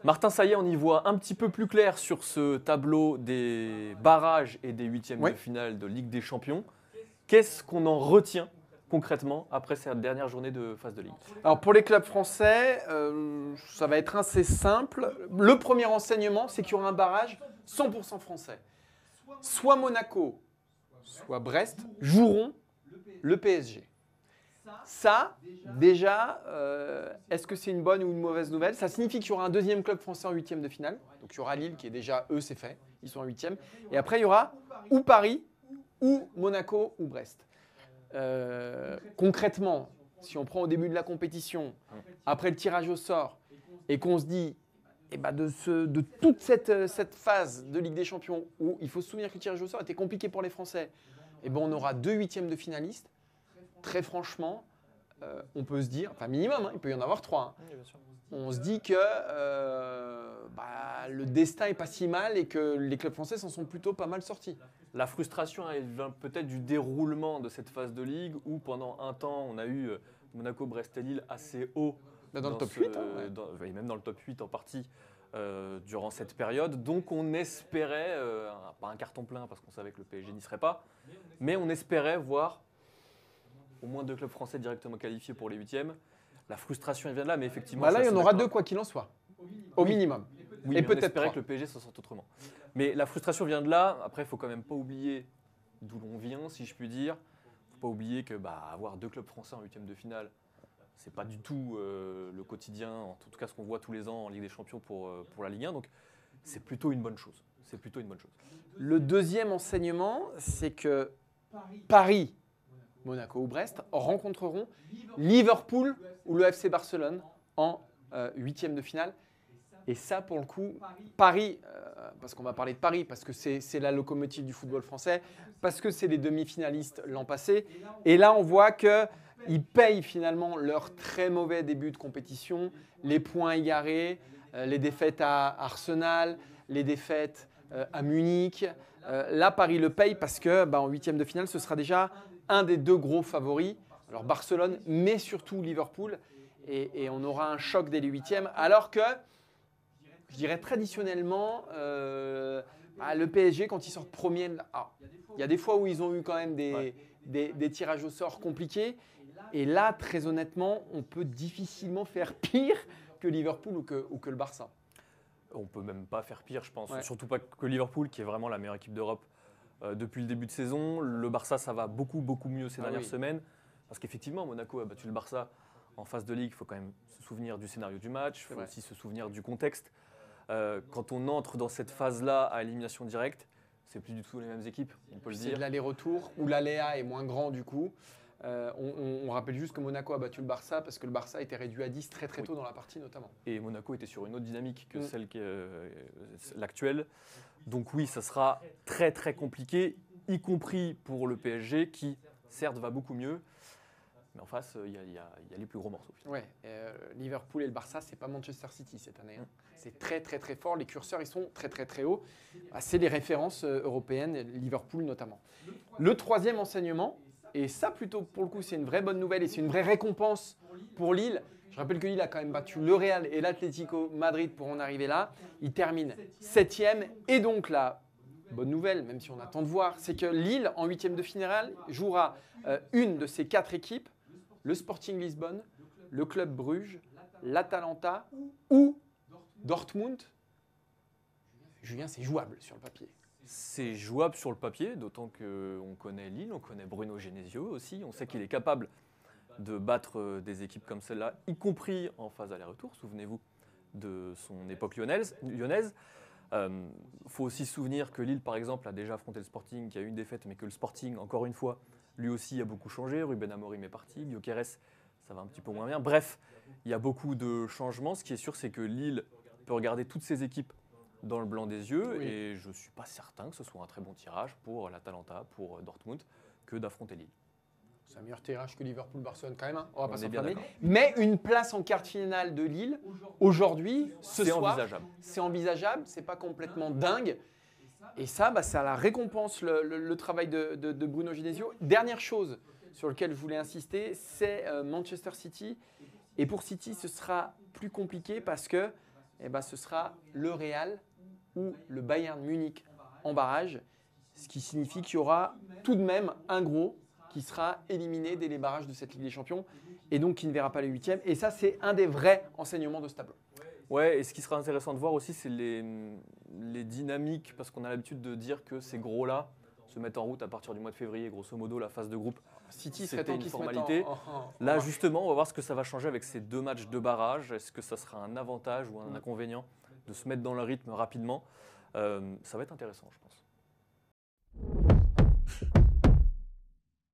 Martin, ça y est, on y voit un petit peu plus clair sur ce tableau des barrages et des huitièmes de finale de Ligue des Champions. Qu'est-ce qu'on en retient concrètement après cette dernière journée de phase de Ligue? Alors pour les clubs français, ça va être assez simple. Le premier enseignement, c'est qu'il y aura un barrage 100% français. Soit Monaco, soit Brest joueront le PSG. Ça, déjà, est-ce que c'est une bonne ou une mauvaise nouvelle? Ça signifie qu'il y aura un deuxième club français en huitième de finale. Donc il y aura Lille qui est déjà, eux, c'est fait. Ils sont en huitième. Et après, il y aura ou Paris, ou Monaco, ou Brest. Concrètement, si on prend au début de la compétition, après le tirage au sort, et qu'on se dit de toute cette phase de Ligue des Champions, où il faut se souvenir que le tirage au sort était compliqué pour les Français, on aura 2 huitièmes de finalistes. Très franchement, on peut se dire, enfin minimum, il peut y en avoir 3. Oui, bien sûr. On se dit que le destin n'est pas si mal et que les clubs français s'en sont plutôt pas mal sortis. La frustration, elle vient peut-être du déroulement de cette phase de Ligue où pendant un temps, on a eu Monaco, Brest et Lille assez haut. Dans le top 8. Et même dans le top 8 en partie durant cette période. Donc on espérait, pas un carton plein parce qu'on savait que le PSG n'y serait pas, mais on espérait voir au moins 2 clubs français directement qualifiés pour les huitièmes. La frustration elle vient de là, mais effectivement… là, il y en aura 2 quoi qu'il en soit, au minimum. Oui, et peut-être peut-être espérer que le PSG s'en sorte autrement. Mais la frustration vient de là. Après, il ne faut quand même pas oublier d'où l'on vient, si je puis dire. Il ne faut pas oublier que avoir 2 clubs français en huitième de finale, ce n'est pas du tout le quotidien, en tout cas ce qu'on voit tous les ans en Ligue des Champions pour la Ligue 1. Donc, c'est plutôt une bonne chose. C'est plutôt une bonne chose. Le deuxième enseignement, c'est que Paris, Monaco ou Brest rencontreront Liverpool ou le FC Barcelone en huitième de finale. Et ça, pour le coup, Paris, parce qu'on va parler de Paris, parce que c'est la locomotive du football français, parce que c'est les demi-finalistes l'an passé. Et là, on voit qu'ils payent finalement leur très mauvais début de compétition, les points égarés, les défaites à Arsenal, les défaites à Munich. Là, Paris le paye parce que en huitième de finale, ce sera déjà un des 2 gros favoris. Alors Barcelone, mais surtout Liverpool. Et on aura un choc dès les huitièmes, alors que je dirais traditionnellement, le PSG, quand ils sortent premier, il y a des fois où ils ont eu quand même des tirages au sort compliqués. Et là, très honnêtement, on peut difficilement faire pire que Liverpool ou que le Barça. On ne peut même pas faire pire, je pense. Ouais. Surtout pas que Liverpool, qui est vraiment la meilleure équipe d'Europe depuis le début de saison. Le Barça, ça va beaucoup, beaucoup mieux ces dernières semaines. Parce qu'effectivement, Monaco a battu le Barça en phase de Ligue. Il faut quand même se souvenir du scénario du match. Il faut aussi se souvenir du contexte. Quand on entre dans cette phase-là à élimination directe, c'est plus du tout les mêmes équipes, on peut le dire. C'est de l'aller-retour où l'aléa est moins grand du coup. On rappelle juste que Monaco a battu le Barça parce que le Barça était réduit à 10 très tôt dans la partie notamment. Et Monaco était sur une autre dynamique que celle l'actuelle. Donc oui, ça sera très très compliqué, y compris pour le PSG qui certes va beaucoup mieux. Mais en face, il y a les plus gros morceaux. Ouais, Liverpool et le Barça, c'est pas Manchester City cette année. C'est très très très fort. Les curseurs, ils sont très très très hauts. C'est les références européennes, Liverpool notamment. Le troisième enseignement, et ça plutôt pour le coup, c'est une vraie bonne nouvelle et c'est une vraie récompense pour Lille. Je rappelle que Lille a quand même battu le Real et l'Atlético Madrid pour en arriver là. Il termine 7e et donc là, bonne nouvelle, même si on attend de voir, c'est que Lille, en huitième de finale, jouera une de ces 4 équipes, le Sporting Lisbonne, le Club Bruges, l'Atalanta ou Dortmund. Julien, c'est jouable sur le papier. C'est jouable sur le papier, d'autant qu'on connaît Lille, on connaît Bruno Genesio aussi. On sait qu'il est capable de battre des équipes comme celle-là, y compris en phase aller-retour. Souvenez-vous de son époque lyonnaise. Faut aussi se souvenir que Lille, par exemple, a déjà affronté le Sporting, qui a eu une défaite, mais que le Sporting, encore une fois, lui aussi a beaucoup changé. Ruben Amorim est parti, Gyökeres, ça va un petit peu moins bien. Bref, il y a beaucoup de changements. Ce qui est sûr, c'est que Lille peut regarder toutes ces équipes dans le blanc des yeux. Oui. Et je ne suis pas certain que ce soit un très bon tirage pour l'Atalanta, pour Dortmund, que d'affronter Lille. C'est un meilleur tirage que Liverpool-Barcelone quand même, hein. On va pas s'en parler. Mais une place en quart de finale de Lille, aujourd'hui, ce soir, envisageable. C'est envisageable, c'est pas complètement dingue. Et ça, ça récompense le travail de Bruno Genesio. Dernière chose sur laquelle je voulais insister, c'est Manchester City. Et pour City, ce sera plus compliqué parce que eh ben, ce sera le Real ou le Bayern Munich en barrage, ce qui signifie qu'il y aura tout de même un gros qui sera éliminé dès les barrages de cette Ligue des Champions et donc qui ne verra pas les huitièmes. Et ça, c'est un des vrais enseignements de ce tableau. Ouais, et ce qui sera intéressant de voir aussi, c'est les dynamiques, parce qu'on a l'habitude de dire que ces gros-là se mettent en route à partir du mois de février, grosso modo, la phase de groupe. City serait C'était temps une qu'ils se mettent formalité. en Là, marche. justement, on va voir ce que ça va changer avec ces 2 matchs de barrage. Est-ce que ça sera un avantage ou un inconvénient de se mettre dans le rythme rapidement? Ça va être intéressant, je pense.